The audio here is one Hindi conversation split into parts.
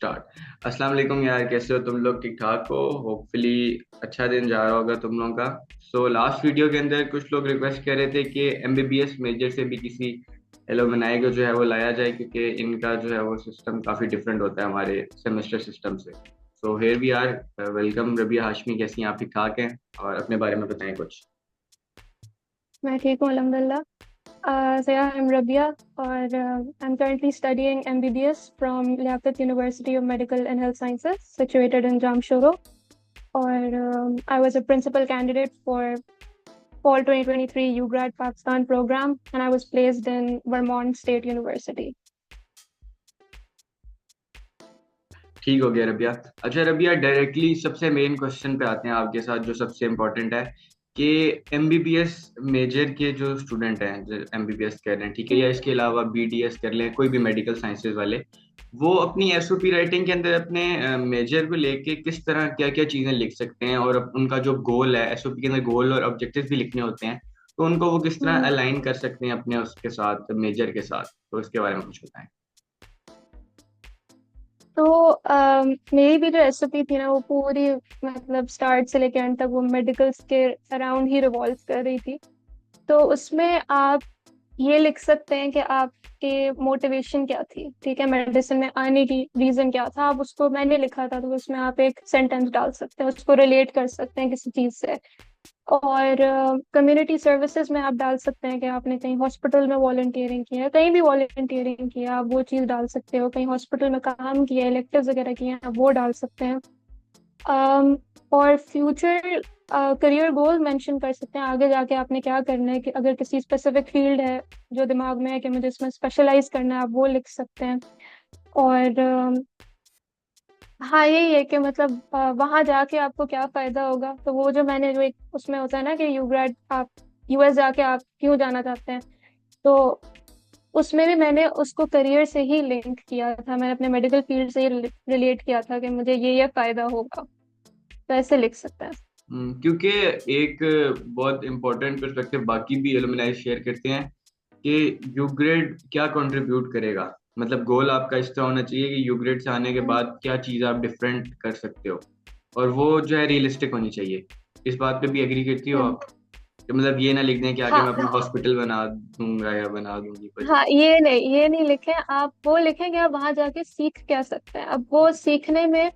स्टार्ट। अस्सलाम वालेकुम यार, कैसे हो तुम लोग? ठीक ठाक हो? होपफुली अच्छा दिन जा रहा होगा तुम लोगों का। लास्ट वीडियो के अंदर कुछ लोग रिक्वेस्ट कर रहे थे कि एमबीबीएस मेजर से भी किसी एलुमनाई को जो है वो लाया जाए, क्योंकि इनका जो है वो सिस्टम काफ़ी डिफरेंट होता है हमारे सेमेस्टर सिस्टम से। Here we are. Welcome Rabia Hashmi, कैसी हैं आप? ठीक ठाक हैं? और अपने बारे में बताएं कुछ। मैं ठीक हूँ अल्हम्दुलिल्लाह। So yeah, I'm Rabia और I'm currently studying MBBS from Liaquat University of Medical and Health Sciences situated in Jamshoro और I was a principal candidate for Fall 2023 UGRAD Pakistan program and I was placed in Vermont State University. ठीक हो गया रबिया। अच्छा रबिया, डायरेक्टली सबसे मेन क्वेश्चन पे आते हैं आपके साथ, जो सबसे इम्पोर्टेंट है कि एमबीबीएस मेजर के जो स्टूडेंट हैं, जो एमबीबीएस कर रहे हैं, ठीक है, या इसके अलावा बीडीएस कर लें, कोई भी मेडिकल साइंसेज वाले, वो अपनी एसओपी राइटिंग के अंदर अपने मेजर को लेके किस तरह क्या क्या चीजें लिख सकते हैं, और उनका जो गोल है, एसओपी के अंदर गोल और ऑब्जेक्टिव भी लिखने होते हैं, तो उनको वो किस तरह हम्म। अलाइन कर सकते हैं अपने उसके साथ, मेजर के साथ। तो इसके बारे में कुछ बताएं। तो मेरी भी जो एसओपी थी ना वो पूरी मतलब स्टार्ट से लेकर एंड तक वो मेडिकल्स के अराउंड ही रिवॉल्व कर रही थी। तो उसमें आप ये लिख सकते हैं कि आपके मोटिवेशन क्या थी, ठीक है, मेडिसिन में आने की रीजन क्या था। आप उसको मैंने लिखा था तो उसमें आप एक सेंटेंस डाल सकते हैं, उसको रिलेट कर सकते हैं किसी चीज से। और कम्युनिटी सर्विसेज में आप डाल सकते हैं कि आपने कहीं हॉस्पिटल में वॉलंटियरिंग किया है, कहीं भी वॉलंटियरिंग किया है, आप वो चीज़ डाल सकते हो। कहीं हॉस्पिटल में काम किया है, इलेक्टिव्स वगैरह किए हैं, आप वो डाल सकते हैं। अम, और फ्यूचर करियर गोल मेंशन कर सकते हैं, आगे जाके आपने क्या करना है। कि अगर किसी स्पेसिफिक फील्ड है जो दिमाग में है कि मुझे इसमें स्पेशलाइज करना है, आप वो लिख सकते हैं। और हाँ यही है कि मतलब वहां जाके आपको क्या फायदा होगा। तो वो जो मैंने जो एक उसमें होता है ना कि यू ग्रेड आप यूएस जाके आप क्यों जाना चाहते हैं, तो उसमें भी मैंने उसको करियर से ही लिंक किया था। मैंने अपने मेडिकल फील्ड से ही रिलेट किया था कि मुझे ये फायदा होगा। तो ऐसे लिख सकते हैं। क्योंकि एक बहुत इंपॉर्टेंट पर्सपेक्टिव बाकी भी एलुमनाई शेयर करते हैं कि यू ग्रेड क्या कंट्रीब्यूट करेगा। मतलब गोल आपका इस तरह होना चाहिए कि यू ग्रेड से आने के हम्म। बाद क्या चीज़ आप डिफरेंट कर सकते हो, और वो जो है रियलिस्टिक होनी चाहिए। इस बात पे भी एग्री करती हो हम्म। आप? कि मतलब ये ना लिख दें कि आगे हाँ मैं अपना हॉस्पिटल बना दूंगा या बना दूंगी कुछ। हाँ, ये नहीं लिखें। आप वो लिखें कि आप वहां जाके सीख क्या सकते हैं। अब वो सीखने में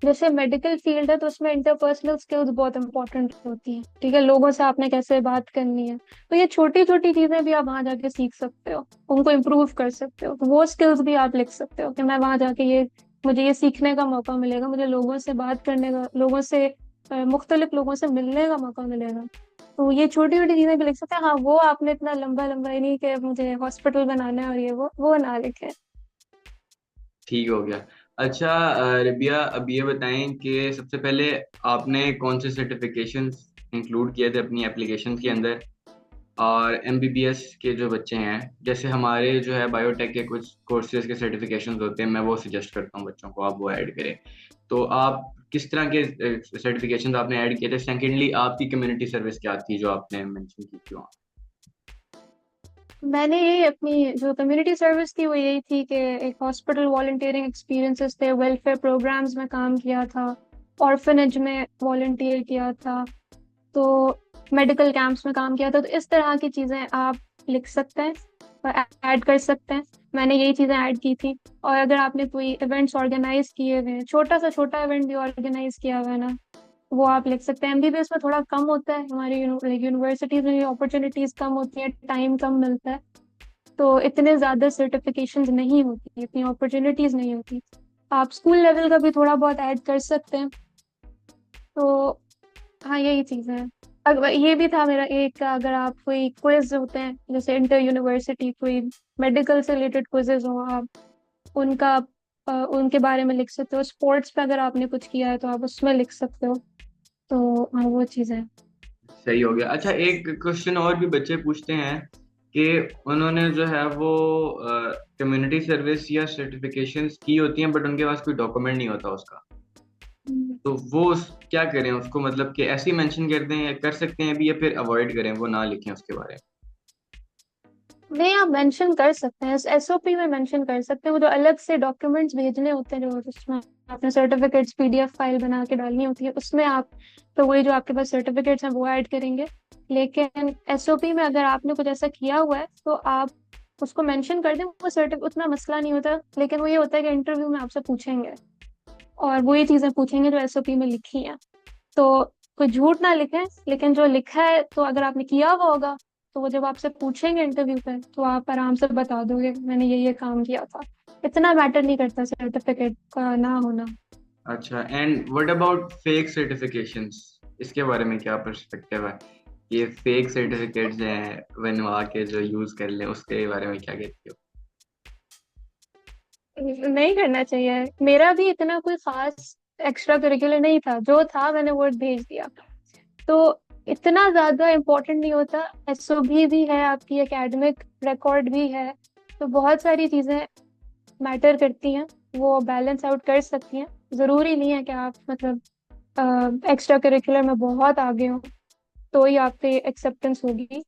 जैसे मेडिकल फील्ड है तो उसमें इंटरपर्सनल स्किल्स बहुत इंपॉर्टेंट होती हैं, ठीक है, लोगों से आपने कैसे बात करनी है। तो ये छोटी छोटी चीजें भी आप वहां जाके सीख सकते हो, उनको इम्प्रूव कर सकते हो। तो वो स्किल्स भी आप लिख सकते हो कि मैं वहां जाके ये मुझे ये सीखने का मौका मिलेगा, मुझे लोगों से बात करने का, लोगों से मुख्तलिफ लोगों से मिलने का मौका मिलेगा। तो ये छोटी छोटी चीजें भी लिख सकते हैं। हाँ वो आपने इतना लंबा लंबा ही नहीं कि मुझे हॉस्पिटल बनाना है और ये वो ना लिखे। ठीक हो गया। अच्छा रबिया, अब ये बताएं कि सबसे पहले आपने कौन से सर्टिफिकेशंस इंक्लूड किए थे अपनी एप्लीकेशन के अंदर। और एमबीबीएस के जो बच्चे हैं, जैसे हमारे जो है बायोटेक के कुछ कोर्सेज के सर्टिफिकेशंस होते हैं, मैं वो सजेस्ट करता हूँ बच्चों को आप वो ऐड करें। तो आप किस तरह के सर्टिफिकेशंस आपने ऐड किए थे? सेकेंडली, आपकी कम्युनिटी सर्विस क्या थी जो आपने मेंशन की थी वहाँ? मैंने यही अपनी जो कम्युनिटी सर्विस थी वो यही थी कि एक हॉस्पिटल वॉलंटियरिंग एक्सपीरियंसेस थे, वेलफेयर प्रोग्राम्स में काम किया था, ऑर्फनेज में वॉलंटियर किया था, तो मेडिकल कैंप्स में काम किया था। तो इस तरह की चीज़ें आप लिख सकते हैं और ऐड कर सकते हैं। मैंने यही चीज़ें ऐड की थी। और अगर आपने कोई इवेंट्स ऑर्गेनाइज किए हुए हैं, छोटा सा छोटा इवेंट भी ऑर्गेनाइज किया हुआ है ना, वो आप लिख सकते हैं। एमबीबीएस में थोड़ा कम होता है, हमारी यूनिवर्सिटीज में अपॉर्चुनिटीज कम होती है, टाइम कम मिलता है, तो इतने ज्यादा सर्टिफिकेशंस नहीं होती, इतनी अपॉर्चुनिटीज नहीं होती। आप स्कूल लेवल का भी थोड़ा बहुत ऐड कर सकते हैं। तो हाँ यही चीजें हैं। अगर ये भी था मेरा एक, अगर आप कोई क्विज होते हैं जैसे इंटर यूनिवर्सिटी कोई मेडिकल से रिलेटेड क्विजेज हो, आप उनका उनके बारे में लिख सकते हो। स्पोर्ट्स पे अगर आपने कुछ किया है तो आप उसमें लिख सकते हो। तो हाँ वो चीज़ सही हो गया। अच्छा, एक क्वेश्चन और भी बच्चे पूछते हैं कि उन्होंने जो है वो कम्युनिटी सर्विस या सर्टिफिकेशंस की होती हैं, बट उनके पास कोई डॉक्यूमेंट नहीं होता उसका। है। तो वो क्या करें उसको? मतलब कि ऐसे ही मेंशन कर दें, या कर सकते हैं भी, या फिर अवॉइड करें, वो ना लिखें उसके बारे नहीं, आप मेंशन कर सकते हैं, एसओपी में मेंशन कर सकते हैं। वो जो अलग से डॉक्यूमेंट्स भेजने होते हैं, जो उसमें आपने सर्टिफिकेट्स पीडीएफ फाइल बना के डालनी होती है, उसमें आप तो वही जो आपके पास सर्टिफिकेट्स हैं वो ऐड करेंगे। लेकिन एसओपी में अगर आपने कुछ ऐसा किया हुआ है तो आप उसको मेंशन कर दें, वो सर्टिफिकेट उतना मसला नहीं होता। लेकिन वो ये होता है कि इंटरव्यू में आपसे पूछेंगे और वही चीजें पूछेंगे जो एसओपी में लिखी हैं। तो कोई झूठ ना लिखें, लेकिन जो लिखा है तो अगर आपने किया हुआ होगा तो वो जब आपसे पूछेंगे इंटरव्यू पे तो आप आराम से बता दोगे मैंने ये काम किया था। इतना मैटर नहीं करता सर्टिफिकेट का ना होना। अच्छा, and what about fake certifications? इसके बारे में क्या पर्सपेक्टिव है? ये फेक सर्टिफिकेट्स हैं बनवा के जो यूज कर लें, उसके बारे में क्या कहती हो? नहीं करना चाहिए। मेरा भी इतना कोई खास एक्स्ट्रा करिकुलर नहीं था, जो था मैंने वो भेज दिया। तो इतना ज्यादा इम्पोर्टेंट नहीं होता। एसओबी भी है, आपकी एकेडमिक रिकॉर्ड भी है, तो बहुत सारी चीजें मैटर करती हैं, वो बैलेंस आउट कर सकती हैं। जरूरी नहीं है कि आप मतलब एक्स्ट्रा करिकुलर में बहुत आगे हो तो ही आपकी एक्सेप्टेंस होगी।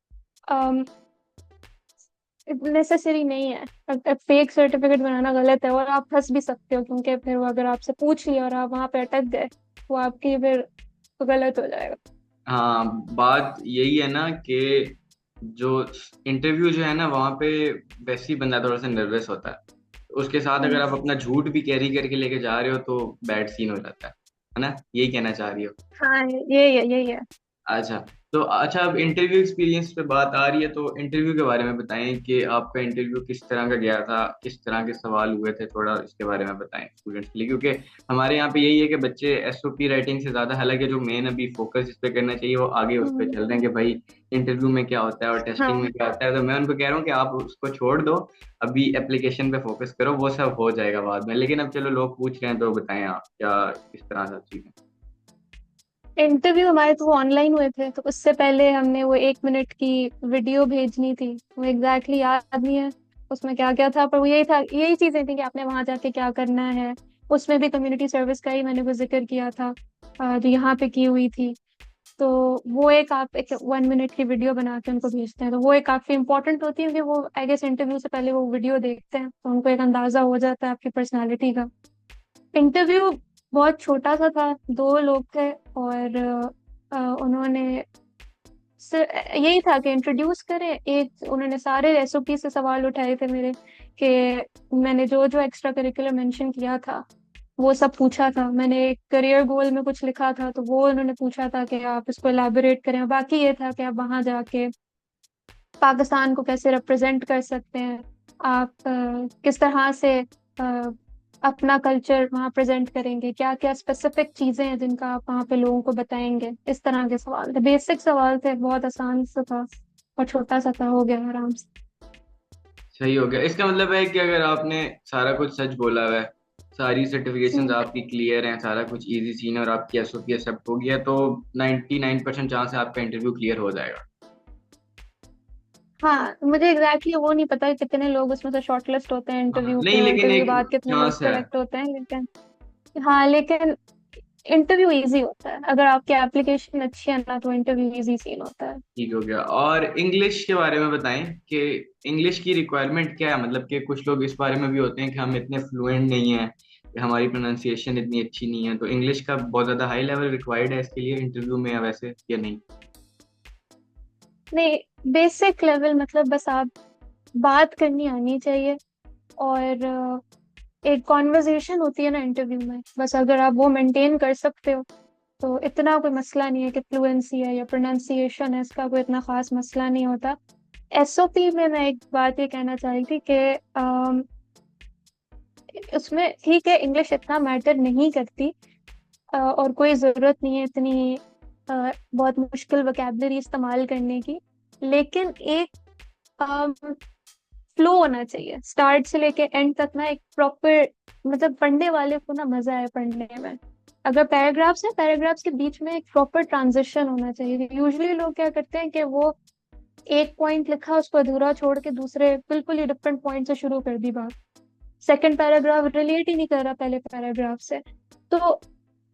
नेसेसरी नहीं है। फेक सर्टिफिकेट बनाना गलत है और आप फंस भी सकते हो, क्योंकि फिर वो अगर आपसे पूछ लिया और आप वहां पे अटक गए, वो आपकी फिर तो गलत हो जाएगा। हाँ, बात यही है ना कि जो इंटरव्यू जो है ना वहाँ पे वैसे ही बंदा थोड़ा सा नर्वस होता है। उसके साथ अगर आप हम्म। अपना झूठ भी कैरी करके लेके जा रहे हो तो बैड सीन हो जाता है ना? यही कहना चाह रही हो? हाँ, यही है, यही है। अच्छा, तो अच्छा, अब इंटरव्यू एक्सपीरियंस पे बात आ रही है तो इंटरव्यू के बारे में बताएं कि आपका इंटरव्यू किस तरह का गया था, किस तरह के सवाल हुए थे, थोड़ा इसके बारे में बताएं स्टूडेंट्स के लिए, क्योंकि हमारे यहाँ पे यही है कि बच्चे एसओपी राइटिंग से ज़्यादा, हालांकि जो मेन अभी फोकस इस पे करना चाहिए वो आगे उस पे हम्म। चल रहे हैं कि भाई इंटरव्यू में क्या होता है और टेस्टिंग में हाँ, क्या होता है। तो मैं उनको कह रहा हूँ कि आप उसको छोड़ दो, अभी एप्लीकेशन पे फोकस करो, वो सब हो जाएगा बाद में। लेकिन अब चलो लोग पूछ रहे हैं तो बताएं आप क्या किस तरह से चीज़ें। इंटरव्यू हमारे तो ऑनलाइन हुए थे, तो उससे पहले हमने वो 1 मिनट की वीडियो भेजनी थी। वो एग्जैक्टली याद नहीं है उसमें क्या क्या था, पर वो यही था, यही चीजें थी कि आपने वहां जाके क्या करना है। उसमें भी कम्युनिटी सर्विस का ही मैंने वो जिक्र किया था, जो यहाँ पे की हुई थी। तो वो एक आप एक 1 मिनट की वीडियो बना के उनको भेजते हैं, तो वो एक काफी इंपॉर्टेंट होती है, क्योंकि वो आई गेस इंटरव्यू से पहले वो वीडियो देखते हैं तो उनको एक अंदाजा हो जाता है आपकी पर्सनालिटी का। इंटरव्यू बहुत छोटा सा था, 2 लोग थे और उन्होंने यही था कि इंट्रोड्यूस करें। एक उन्होंने सारे एसओपी से सवाल उठाए थे मेरे, कि मैंने जो जो एक्स्ट्रा करिकुलर मेंशन किया था वो सब पूछा था। मैंने एक करियर गोल में कुछ लिखा था तो वो उन्होंने पूछा था कि आप इसको एलैबोरेट करें। बाकी ये था कि आप वहां जाके पाकिस्तान को कैसे रिप्रेजेंट कर सकते हैं, आप किस तरह से अपना कल्चर वहाँ प्रेजेंट करेंगे, क्या क्या स्पेसिफिक चीजें हैं जिनका आप वहाँ पे लोगों को बताएंगे। इस तरह के सवाल थे, बेसिक सवाल थे, बहुत आसान सा था और छोटा सा था, हो गया आराम से। सही हो गया। इसका मतलब है कि अगर आपने सारा कुछ सच बोला हुआ है, सारी सर्टिफिकेशंस हम्म। आपकी क्लियर हैं, सारा कुछ इजी सीन है और आपकी एसओपी एक्सेप्ट हो गया, तो 99% चांस है आपका इंटरव्यू क्लियर हो जाएगा। हाँ, मुझे एग्जैक्टली वो नहीं पता कि कितने लोग उसमें से शॉर्टलिस्ट होते हैं हाँ, इंटरव्यू पे नहीं और लेकिन इंटरव्यू के एक बाद कितने लोग चांस है। सेलेक्ट होते हैं, लेकिन हाँ, लेकिन इंटरव्यू इजी होता है। अगर आपकी एप्लीकेशन अच्छी है ना तो इंटरव्यू इजी सीन होता है। ठीक हो गया। और इंग्लिश के बारे में बताएं कि इंग्लिश की रिक्वायरमेंट क्या है, मतलब कि कुछ लोग इस बारे में भी होते हैं कि हम इतने फ्लुएंट नहीं हैं, कि हमारी प्रोनाउंसिएशन इतनी अच्छी नहीं है, तो इंग्लिश का बहुत ज़्यादा हाई लेवल रिक्वायर्ड है इसके लिए इंटरव्यू में, या वैसे या नहीं? नहीं, बेसिक लेवल मतलब बस आप बात करनी आनी चाहिए। और एक कॉन्वर्जेशन होती है ना इंटरव्यू में, बस अगर आप वो मेंटेन कर सकते हो तो इतना कोई मसला नहीं है कि फ्लुएंसी है या प्रोनाउंसिएशन है, इसका कोई इतना खास मसला नहीं होता। एसओपी में मैं एक बात ये कहना चाह रही थी कि उसमें ठीक है, इंग्लिश इतना मैटर नहीं करती, और कोई ज़रूरत नहीं है इतनी बहुत मुश्किल वोकैबलरी इस्तेमाल करने की। लेकिन एक फ्लो होना चाहिए स्टार्ट से लेके एंड तक ना, एक प्रॉपर, मतलब पढ़ने वाले को ना मजा आए पढ़ने में। अगर पैराग्राफ्स है, पैराग्राफ्स के बीच में एक प्रॉपर ट्रांजिशन होना चाहिए। यूजुअली लोग क्या करते हैं कि वो एक पॉइंट लिखा, उसको अधूरा छोड़ के दूसरे बिल्कुल ही डिफरेंट पॉइंट से शुरू कर दी बात। सेकंड पैराग्राफ रिलेट ही नहीं कर रहा पहले पैराग्राफ से। तो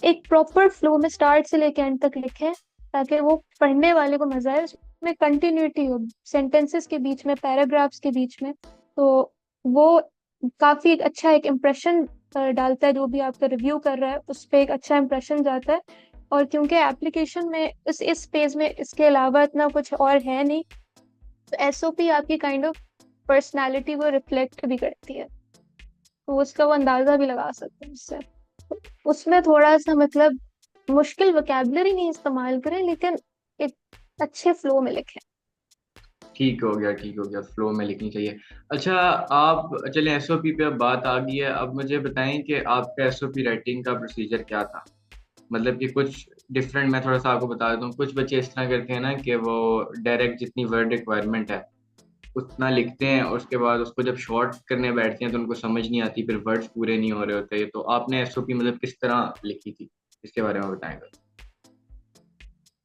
एक प्रॉपर फ्लो में स्टार्ट से लेके एंड तक लिखें, ताकि वो पढ़ने वाले को मजा आए, में कंटिन्यूटी हो सेंटेंसेस के बीच में, पैराग्राफ्स के बीच में, तो वो काफी अच्छा एक इम्प्रेशन डालता है। जो भी आपका रिव्यू कर रहा है उस पे एक अच्छा इम्प्रेशन जाता है। और क्योंकि एप्लीकेशन में इस पेज में इसके अलावा इतना कुछ और है नहीं, तो एसओपी आपकी काइंड ऑफ पर्सनालिटी को रिफ्लेक्ट भी करती है, तो उसका वो अंदाजा भी लगा सकते हैं उससे। उसमें थोड़ा सा मतलब मुश्किल वोकैबुलरी नहीं इस्तेमाल करें, लेकिन एक अच्छे फ्लो में लिखें। ठीक हो गया, ठीक हो गया, फ्लो में लिखनी चाहिए। अच्छा, आप चलें एसओपी पे अब बात आ गई है, अब मुझे बताएं कि आपका एसओपी राइटिंग का प्रोसीजर क्या था। मतलब कि कुछ डिफरेंट, मैं थोड़ा सा आपको बता देता हूँ। कुछ बच्चे इस तरह करते हैं ना कि वो डायरेक्ट जितनी वर्ड रिक्वायरमेंट है उतना लिखते हैं, और उसके बाद उसको जब शॉर्ट करने बैठते हैं तो उनको समझ नहीं आती, फिर वर्ड्स पूरे नहीं हो रहे होते। तो आपने एसओपी मतलब किस तरह लिखी थी, इसके बारे में बताएंगे।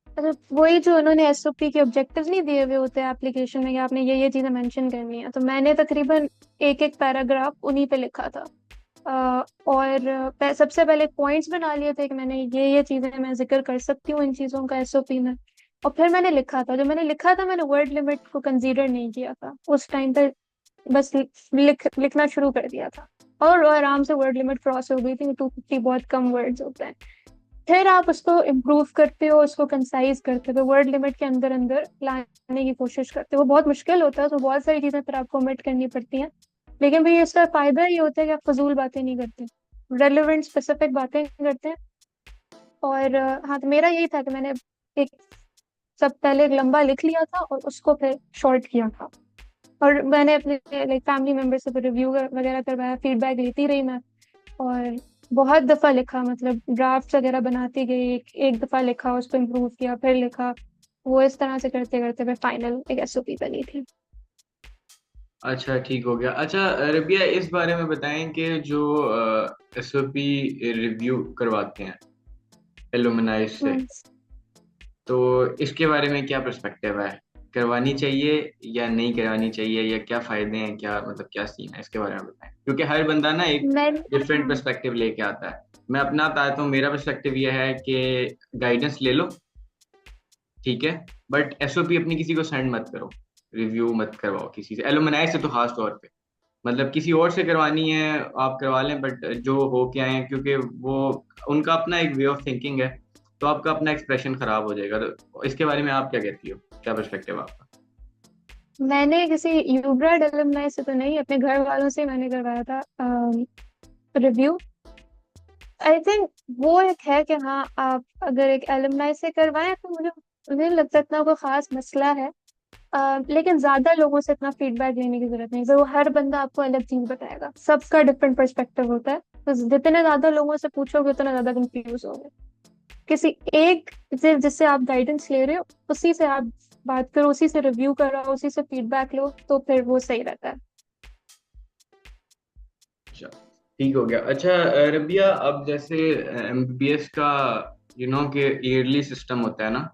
अच्छा, वही जो उन्होंने एसओपी के ऑब्जेक्टिव्स नहीं दिए हुए होते हैं एप्लीकेशन में कि आपने ये चीजें मेंशन करनी है, तो मैंने तकरीबन एक एक पैराग्राफ उन्हीं पे लिखा था। और सबसे पहले पॉइंट्स बना लिए थे कि मैंने ये चीजें मैं जिक्र कर सकती हूँ इन चीजों का एसओपी में। और फिर मैंने लिखा था, जो मैंने लिखा था मैंने वर्ड लिमिट को कंसीडर नहीं किया था उस टाइम पे। बस लिखना शुरू कर दिया था, और आराम से वर्ड लिमिट क्रॉस हो गई थी। 250 बहुत कम वर्ड्स होते हैं। फिर आप उसको इम्प्रूव करते हो, उसको कंसाइज करते हो, वर्ड लिमिट के अंदर अंदर लाने की कोशिश करते हो। वो बहुत मुश्किल होता है, तो बहुत सारी चीजें फिर आपको ओमिट करनी पड़ती हैं। लेकिन भाई इसका फायदा ये होता है कि आप फजूल बातें नहीं करते, रेलिवेंट स्पेसिफिक बातें करते हैं। और हाँ, तो मेरा यही था कि मैंने एक सब पहले एक लंबा लिख लिया था और उसको फिर शॉर्ट किया था। और मैंने अपने लाइक फैमिली मेंबर से रिव्यू वगैरह करवाया, फीडबैक लेती रही मैं। और बहुत दफा लिखा, मतलब ड्राफ्ट वगैरह बनाती गई, एक दफा लिखा, उसको इम्प्रूव किया, फिर लिखा। वो इस तरह से करते करते मैं फाइनल एक एसओपी बनी थी। अच्छा, ठीक हो गया। अच्छा रबिया, इस बारे में बताएं कि जो एसओपी रिव्यू करवाते हैं एलुमनाई से, हम्म। तो इसके बारे में क्या पर्सपेक्टिव है, करवानी चाहिए या नहीं करवानी चाहिए, या क्या फायदे हैं, क्या मतलब क्या सीन है, इसके बारे में बताएं। क्योंकि हर बंदा ना एक मैं डिफरेंट हाँ। पर्सपेक्टिव लेके आता है। मैं अपना बताता हूँ, मेरा पर्सपेक्टिव ये है कि गाइडेंस ले लो, ठीक है, बट एसओपी अपनी किसी को सेंड मत करो, रिव्यू मत करवाओ किसी से, एलुमनाई से तो खास तौर पे। मतलब किसी और से करवानी है आप करवा लें, बट जो हो के आए हैं, क्योंकि वो उनका अपना एक वे ऑफ थिंकिंग है, तो आपका अपना एक्सप्रेशन खराब हो जाएगा। तो इसके बारे में आप क्या कहती हो, क्या पर्सपेक्टिव आपका। मैंने किसी यूब्रा एलुमनाई से तो नहीं, अपने घर वालों से मैंने करवाया था रिव्यू। आई थिंक वो एक है कि हाँ, आप अगर एक एलुमनाई से करवाएं तो मुझे मुझे नहीं लगता इतना कोई खास मसला है। लेकिन ज्यादा लोगों से इतना फीडबैक लेने की जरूरत नहीं, वो हर बंदा आपको अलग चीज बताएगा, सबका डिफरेंट पर्सपेक्टिव होता है। तो जितने ज्यादा लोगों से पूछोगे उतना ज्यादा कंफ्यूज होगे। किसी एक से जिससे आप गाइडेंस ले रहे हो उसी से आप बात करो, उसी से रिव्यू करो, उसी से फीडबैक लो, तो फिर वो सही रहता है। अच्छा, ठीक हो गया। अच्छा रबिया, अब जैसे एमबीबीएस का कि ईयरली सिस्टम होता है ना,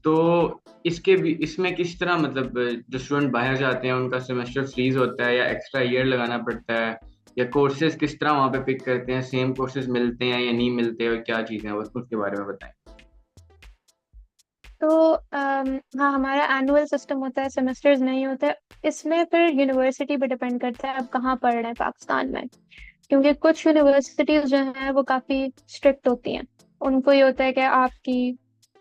तो इसके भी इसमें किस तरह, मतलब जो स्टूडेंट बाहर जाते हैं उनका सेमेस्टर फ्रीज होता है या एक्स्ट्रा ईयर लगाना पड़ता है, या कोर्सेज किस तरह वहाँ पे पिक करते हैं, सेम कोर्सेज मिलते हैं या नहीं मिलते, और क्या चीज़ें हैं उसके बारे में बताएं। तो हाँ, हमारा एनुअल सिस्टम होता है, सेमेस्टर्स नहीं होते। इसमें फिर यूनिवर्सिटी पे डिपेंड करता है आप कहाँ पढ़ रहे हैं पाकिस्तान में। क्योंकि कुछ यूनिवर्सिटीज जो हैं वो काफी स्ट्रिक्ट होती हैं। उनको ये होता है कि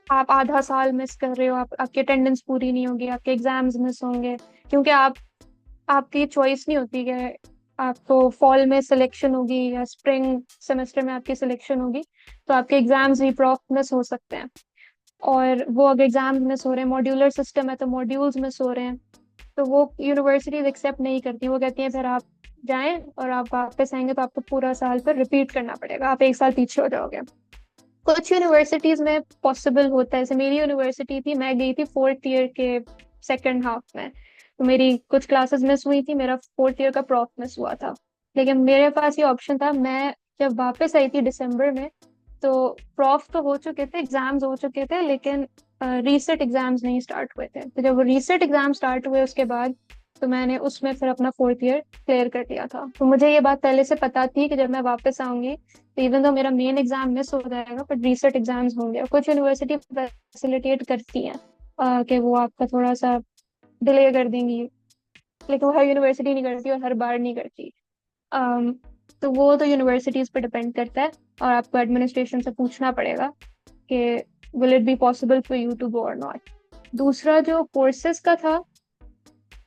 आप आधा साल मिस कर रहे हो, आपकी अटेंडेंस पूरी नहीं होगी, आपके एग्जाम्स मिस होंगे। क्योंकि आपकी चॉइस नहीं होती कि आपको फॉल में सिलेक्शन होगी या स्प्रिंग सेमेस्टर में आपकी सिलेक्शन होगी, तो आपके एग्जाम्स भी प्रॉप मिस हो सकते हैं। और वो अगर एग्जाम्स मिस हो रहे हैं, मॉड्यूलर सिस्टम है तो मॉड्यूल्स मिस हो रहे हैं, तो वो यूनिवर्सिटीज एक्सेप्ट नहीं करती। वो कहती हैं फिर आप जाएं और आप वापस आएंगे तो आपको पूरा साल फिर रिपीट करना पड़ेगा, आप एक साल पीछे हो जाओगे। कुछ यूनिवर्सिटीज में पॉसिबल होता है, जैसे मेरी यूनिवर्सिटी थी, मैं गई थी फोर्थ ईयर के सेकंड हाफ में, तो मेरी कुछ क्लासेस मिस हुई थी, मेरा फोर्थ ईयर का प्रॉफ मिस हुआ था। लेकिन मेरे पास ये ऑप्शन था, मैं जब वापस आई थी दिसंबर में, तो प्रॉफ तो हो चुके थे, एग्जाम्स हो चुके थे, लेकिन रीसेट एग्जाम्स नहीं स्टार्ट हुए थे। तो जब रीसेट एग्जाम स्टार्ट हुए उसके बाद तो मैंने उसमें फिर अपना फोर्थ ईयर क्लियर कर लिया था। तो मुझे ये बात पहले से पता थी कि जब मैं वापस आऊंगी तो इवन तो मेरा मेन एग्जाम मिस हो जाएगा, पर रीसेट एग्जाम्स होंगे, और कुछ यूनिवर्सिटी फैसिलिटेट करती हैं। कि वो आपका थोड़ा सा डिले कर देंगी, लेकिन वो हर यूनिवर्सिटी नहीं करती और हर बार नहीं करती। अम, तो वो तो यूनिवर्सिटीज पे डिपेंड करता है, और आपको एडमिनिस्ट्रेशन से पूछना पड़ेगा कि will it be possible for you to go और नॉट। दूसरा जो कोर्सेज का था,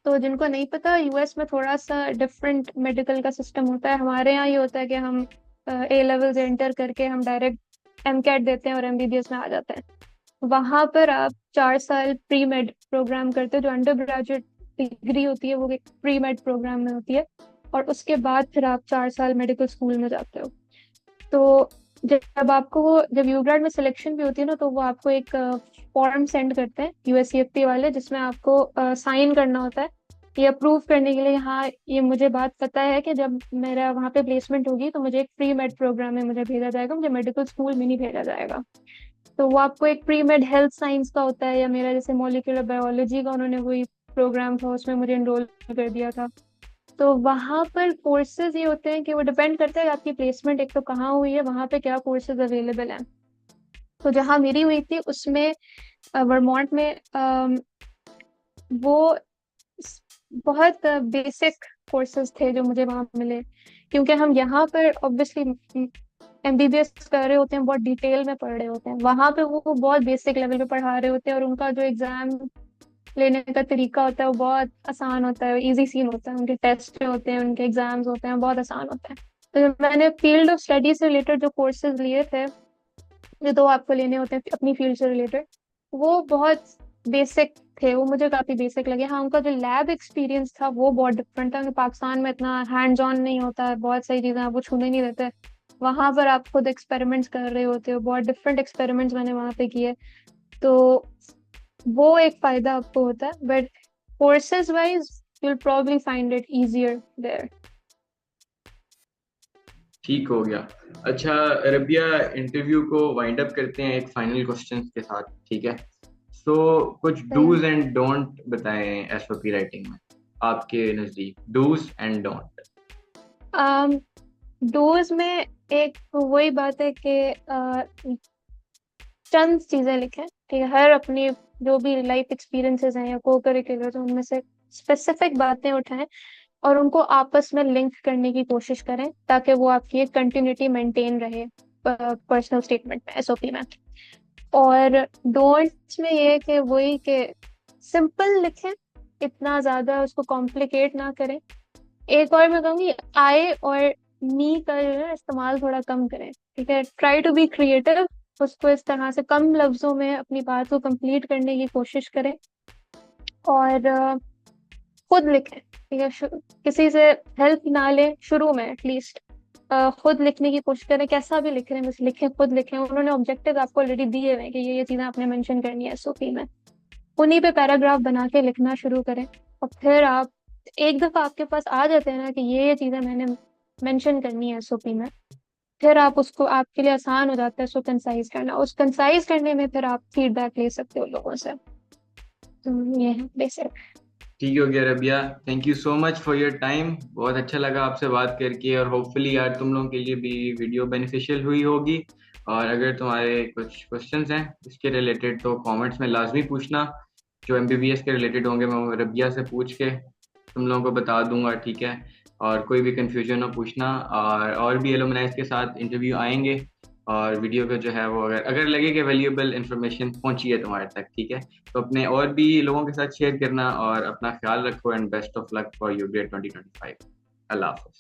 तो जिनको नहीं पता, यूएस में थोड़ा सा डिफरेंट मेडिकल का सिस्टम होता है। हमारे यहाँ ये होता है कि हम ए लेवल एंटर करके हम डायरेक्ट एम कैट देते हैं और एमबीबीएस में आ जाते हैं। वहां पर आप 4 साल प्री मेड प्रोग्राम करते हो, जो अंडर ग्रेजुएट डिग्री होती है वो एक प्री मेड प्रोग्राम में होती है, और उसके बाद फिर आप 4 साल मेडिकल स्कूल में जाते हो। तो जब यूग्रेड में सिलेक्शन भी होती है ना, तो वो आपको एक फॉर्म सेंड करते हैं यूएससीएफपी वाले, जिसमें आपको साइन करना होता है, ये अप्रूव करने के लिए, हाँ ये मुझे बात पता है कि जब मेरा वहाँ पे प्लेसमेंट होगी तो मुझे एक प्री मेड प्रोग्राम में मुझे भेजा जाएगा, मुझे मेडिकल स्कूल में नहीं भेजा जाएगा। तो वो आपको एक प्री मेड हेल्थ साइंस का होता है, या मेरा जैसे मॉलिक्यूलर बायोलॉजी का उन्होंने वही प्रोग्राम था, उसमें मुझे इनरोल कर दिया था। तो वहां पर कोर्सेज ये होते हैं कि वो डिपेंड करता है आपकी प्लेसमेंट एक तो कहाँ हुई है, वहां पे क्या कोर्सेज अवेलेबल हैं। तो जहाँ मेरी हुई थी उसमें वर्मोंट में वो बहुत बेसिक कोर्सेज थे जो मुझे वहां मिले, क्योंकि हम यहाँ पर ऑब्वियसली एमबीबीएस कर रहे होते हैं, बहुत डिटेल में पढ़ रहे होते हैं। वहां पे वो बहुत बेसिक लेवल पे पढ़ा रहे होते हैं, और उनका जो एग्जाम लेने का तरीका होता है वो बहुत आसान होता है, इजी सीन होता है, उनके टेस्ट होते हैं, उनके एग्जाम्स होते हैं, बहुत आसान होते हैं। तो जब मैंने फील्ड ऑफ स्टडी से रिलेटेड जो कोर्सेज लिए थे, जो दो आपको लेने होते हैं अपनी फील्ड से रिलेटेड, वो बहुत बेसिक थे, वो मुझे काफी बेसिक लगे। हाँ, उनका जो लैब एक्सपीरियंस था वो बहुत डिफरेंट था, क्योंकि पाकिस्तान में इतना हैंड्स ऑन नहीं होता है, बहुत सारी चीजें आपको छूने नहीं देते। वहां पर आप खुद एक्सपेरिमेंट्स कर रहे होते हो, बहुत डिफरेंट एक्सपेरिमेंट्स मैंने वहां पे किए। तो वो एक फायदा आपको होता है, but courses wise you'll probably find it easier there. ठीक हो गया। अच्छा रबिया, इंटरव्यू को वाइंड अप करते हैं एक फाइनल क्वेश्चन के साथ, ठीक है? सो कुछ तो डूज एंड डोंट बताएं एसओपी राइटिंग में, आपके नजदीक डूज एंड डोंट। डोज में एक वही बात है कि चंद चीजें लिखें, ठीक है, हर अपनी जो भी लाइफ एक्सपीरियंसेस हैं या को करिकुलर, उनमें से स्पेसिफिक बातें उठाएं और उनको आपस में लिंक करने की कोशिश करें, ताकि वो आपकी एक कंटिन्यूटी मेंटेन रहे पर्सनल स्टेटमेंट में, एसओपी में। और डोंट्स में ये है कि वही कि सिंपल लिखें, इतना ज्यादा उसको कॉम्प्लिकेट ना करें। एक और मैं कहूँगी, आई और मी का जो है इस्तेमाल थोड़ा कम करें, ठीक है, ट्राई टू बी क्रिएटिव। उसको इस तरह से कम लफ्जों में अपनी बात को कंप्लीट करने की कोशिश करें, और खुद लिखें, ठीक है, किसी से हेल्प ना लें शुरू में एटलीस्ट। खुद लिखने की कोशिश करें, कैसा भी लिख रहे हैं बस लिखें, खुद लिखें। उन्होंने ऑब्जेक्टिव आपको ऑलरेडी दिए हुए हैं कि ये चीजें आपने मेंशन करनी है एसओपी में, उन्हीं पे पैराग्राफ बना के लिखना शुरू करें। और फिर आप एक दफा आपके पास आ जाते हैं ना कि ये चीजें मैंने मेंशन करनी है एसओपी में, फिर आप उसको, आपके लिए आसान हो जाता है उसको कंसाइज करना। उस कंसाइज करने में फिर आप फीडबैक ले सकते हो लोगों से। तो ये है बेसिक। ठीक हो गया Rabia, thank you so much for your time. बहुत अच्छा लगा आपसे बात करके, और होपफुली यार तुम लोगों के लिए भी वीडियो बेनिफिशियल हुई होगी। और अगर तुम्हारे कुछ क्वेश्चंस हैं इसके रिलेटेड तो कमेंट्स में लाजमी पूछना, जो एमबीबीएस के रिलेटेड होंगे मैं वो रबिया से पूछ के तुम लोगों को बता दूंगा, ठीक है? और कोई भी कंफ्यूजन हो पूछना, और भी एलुमनाइज के साथ इंटरव्यू आएंगे। और वीडियो का जो है वो अगर अगर लगे कि वैल्यूएबल इन्फॉर्मेशन पहुंची है तुम्हारे तक, ठीक है, तो अपने और भी लोगों के साथ शेयर करना, और अपना ख्याल रखो, and best of luck for your grade 2025। अल्लाह हाफ़िज़।